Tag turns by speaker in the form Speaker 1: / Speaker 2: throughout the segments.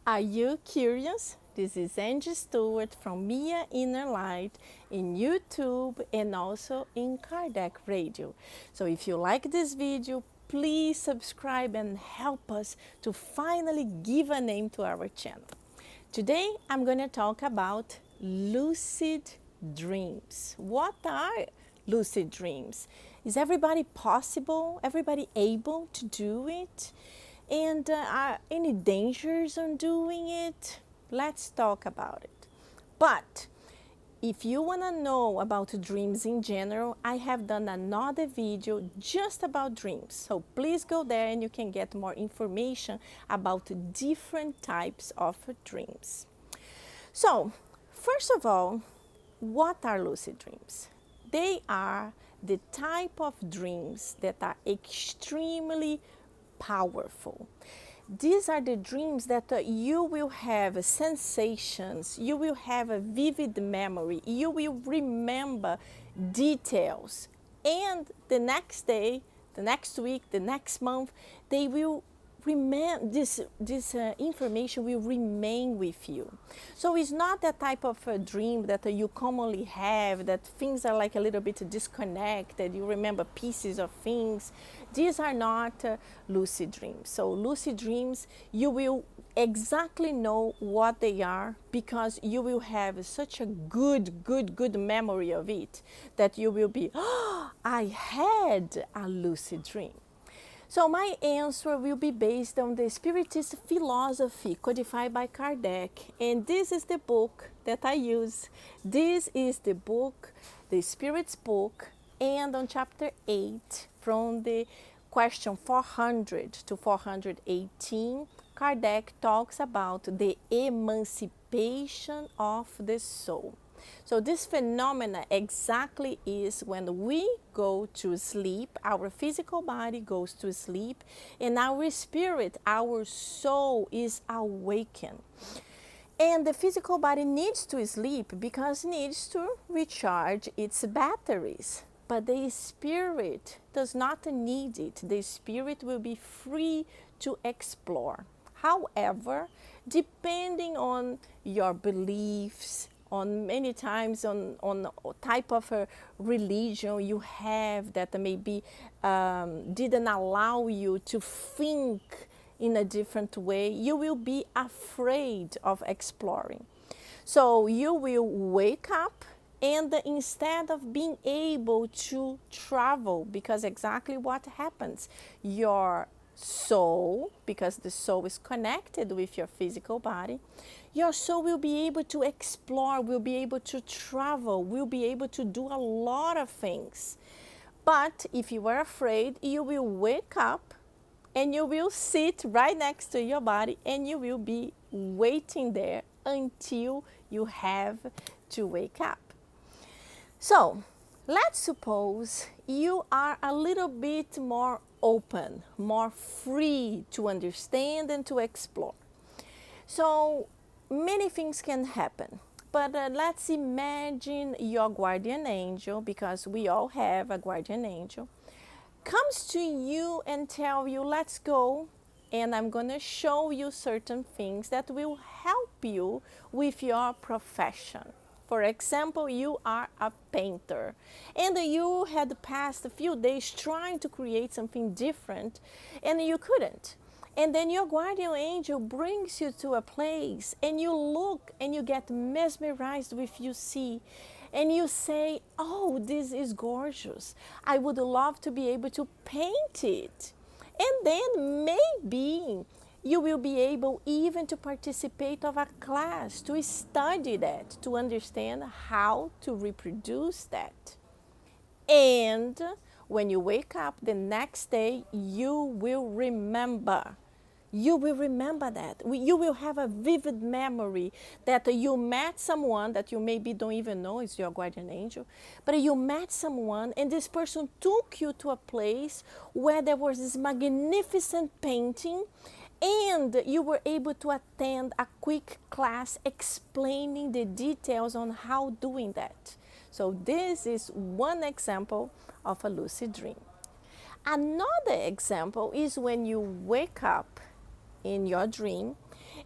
Speaker 1: Are you curious? This is Angie Stewart from Mia Inner Light in YouTube and also in Kardec Radio. So if you like this video, please subscribe and help us to finally give a name to our channel. Today I'm going to talk about lucid dreams. What are lucid dreams? Is everybody possible? Everybody able to do it? And are any dangers on doing it? Let's talk about it. But if you want to know about dreams in general, I have done another video just about dreams. So please go there and you can get more information about different types of dreams. So, first of all, what are lucid dreams? They are the type of dreams that are extremely powerful. These are the dreams that you will have sensations, you will have a vivid memory, you will remember details, and the next day, the next week, the next month, they will remember this information will remain with you. So it's not that type of a dream that you commonly have, that things are like a little bit disconnected, you remember pieces of things. These are not lucid dreams. So lucid dreams, you will exactly know what they are because you will have such a good memory of it that you will be, oh, I had a lucid dream. So my answer will be based on the Spiritist philosophy codified by Kardec. And this is the book that I use. This is the book, the Spirit's book. And on chapter 8, from the question 400 to 418, Kardec talks about the emancipation of the soul. So this phenomena exactly is when we go to sleep, our physical body goes to sleep, and our spirit, our soul is awakened. And the physical body needs to sleep because it needs to recharge its batteries. But the spirit does not need it. The spirit will be free to explore. However, depending on your beliefs, on many times on type of a religion you have that maybe didn't allow you to think in a different way, you will be afraid of exploring. So you will wake up and instead of being able to travel, because exactly what happens, your soul, because the soul is connected with your physical body, your soul will be able to explore, will be able to travel, will be able to do a lot of things. But if you are afraid, you will wake up and you will sit right next to your body and you will be waiting there until you have to wake up. So let's suppose you are a little bit more open, more free to understand and to explore. So many things can happen. But let's imagine your guardian angel, because we all have a guardian angel, comes to you and tell you, let's go, and I'm going to show you certain things that will help you with your profession. For example, you are a painter and you had passed a few days trying to create something different and you couldn't. And then your guardian angel brings you to a place and you look and you get mesmerized with you see. And you say, oh, this is gorgeous. I would love to be able to paint it. And then maybe you will be able even to participate of a class, to study that, to understand how to reproduce that. And when you wake up the next day, you will remember. You will remember that. You will have a vivid memory that you met someone that you maybe don't even know is your guardian angel, but you met someone and this person took you to a place where there was this magnificent painting and you were able to attend a quick class explaining the details on how doing that. So this is one example of a lucid dream. Another example is when you wake up in your dream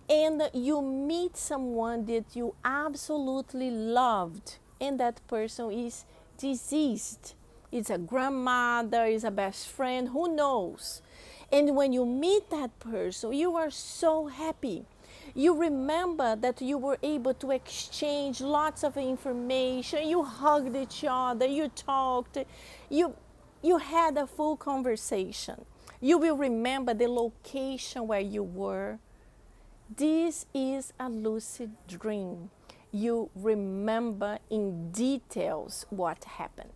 Speaker 1: and you meet someone that you absolutely loved, and that person is deceased. It's a grandmother, it's a best friend, who knows? And when you meet that person, you are so happy. You remember that you were able to exchange lots of information, you hugged each other, you talked, you you had a full conversation. You will remember the location where you were. This is a lucid dream. You remember in details what happened.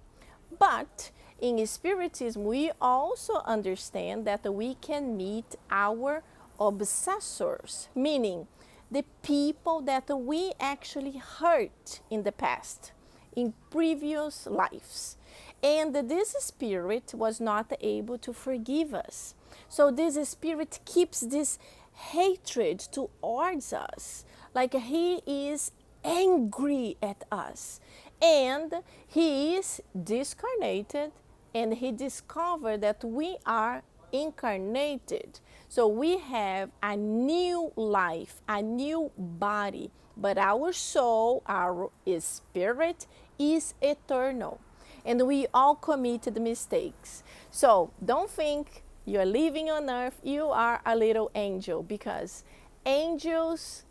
Speaker 1: But in Spiritism, we also understand that we can meet our obsessors, meaning the people that we actually hurt in the past, in previous lives. And this spirit was not able to forgive us. So this spirit keeps this hatred towards us, like he is angry at us. And he is discarnated, and he discovered that we are incarnated. So we have a new life, a new body, but our soul, our spirit is eternal. And we all committed mistakes. So don't think you're living on earth, you are a little angel, because angels,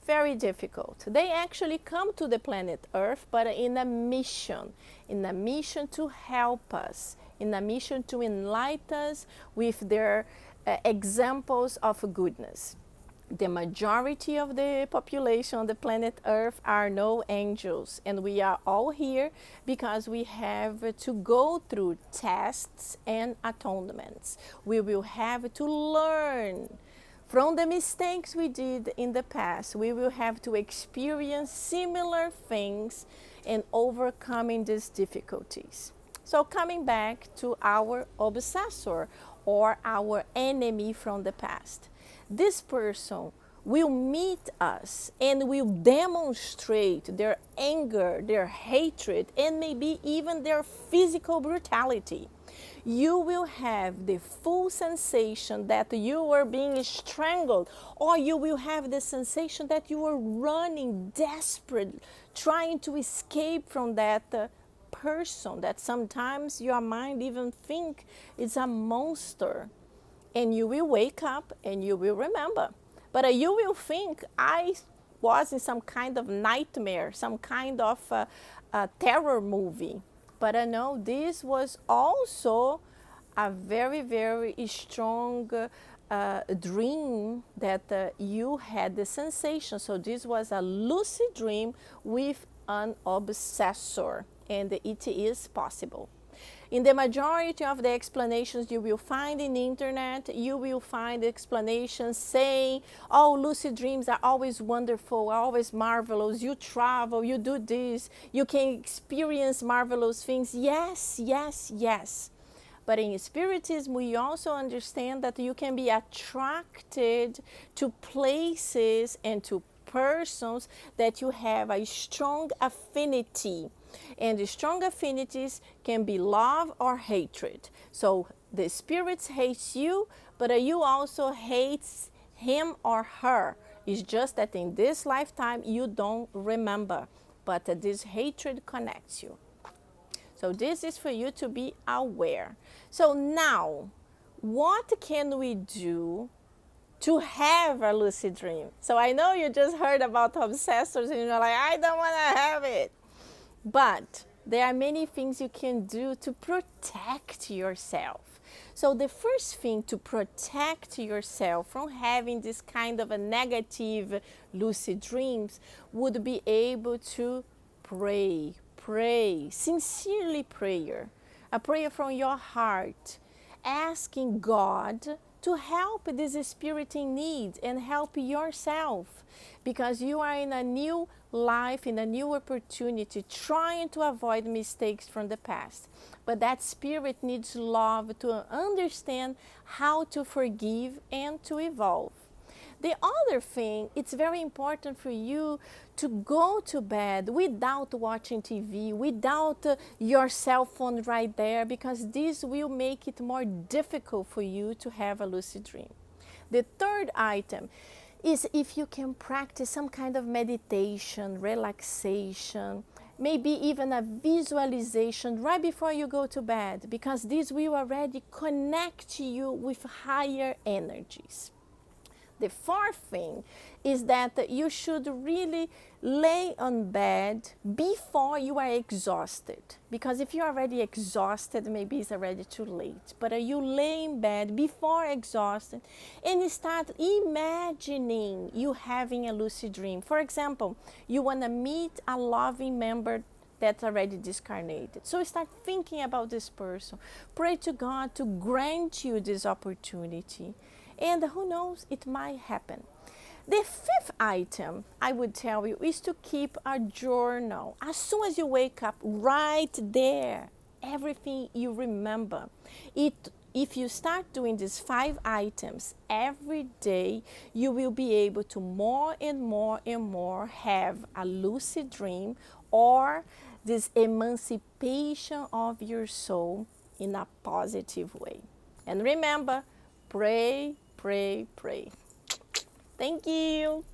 Speaker 1: very difficult. They actually come to the planet Earth, but in a mission to help us, in a mission to enlighten us with their examples of goodness. The majority of the population on the planet Earth are no angels, and we are all here because we have to go through tests and atonements. We will have to learn from the mistakes we did in the past. We will have to experience similar things and overcoming these difficulties. So coming back to our obsessor or our enemy from the past. This person will meet us and will demonstrate their anger, their hatred, and maybe even their physical brutality. You will have the full sensation that you are being strangled, or you will have the sensation that you are running desperate, trying to escape from that person that sometimes your mind even think is a monster. And you will wake up and you will remember. But you will think, I was in some kind of nightmare, some kind of terror movie. But I know this was also a very, very strong dream that you had the sensation. So this was a lucid dream with an obsessor, and it is possible. In the majority of the explanations you will find in the internet, you will find explanations saying, oh, lucid dreams are always wonderful, always marvelous. You travel, you do this, you can experience marvelous things. Yes, yes, yes. But in Spiritism, we also understand that you can be attracted to places and to persons that you have a strong affinity. And the strong affinities can be love or hatred. So the spirits hate you, but you also hate him or her. It's just that in this lifetime you don't remember, but this hatred connects you. So this is for you to be aware. So now, what can we do to have a lucid dream? So I know you just heard about obsessors and you're like, I don't want to have it. But there are many things you can do to protect yourself. So the first thing to protect yourself from having this kind of a negative lucid dreams would be able to pray, sincerely prayer, a prayer from your heart, asking God to help this spirit in need and help yourself, because you are in a new life, in a new opportunity, trying to avoid mistakes from the past. But that spirit needs love to understand how to forgive and to evolve. The other thing, it's very important for you to go to bed without watching TV, without your cell phone right there, because this will make it more difficult for you to have a lucid dream. The third item, is if you can practice some kind of meditation, relaxation, maybe even a visualization right before you go to bed, because this will already connect you with higher energies. The fourth thing is that you should really lay on bed before you are exhausted. Because if you're already exhausted, maybe it's already too late. But you lay in bed before exhausted and you start imagining you having a lucid dream. For example, you want to meet a loving member that's already discarnated. So start thinking about this person. Pray to God to grant you this opportunity. And who knows, it might happen. The fifth item I would tell you is to keep a journal. As soon as you wake up, right there, everything you remember. If you start doing these 5 items every day, you will be able to more and more and more have a lucid dream or this emancipation of your soul in a positive way. And remember, pray, pray, pray. Thank you.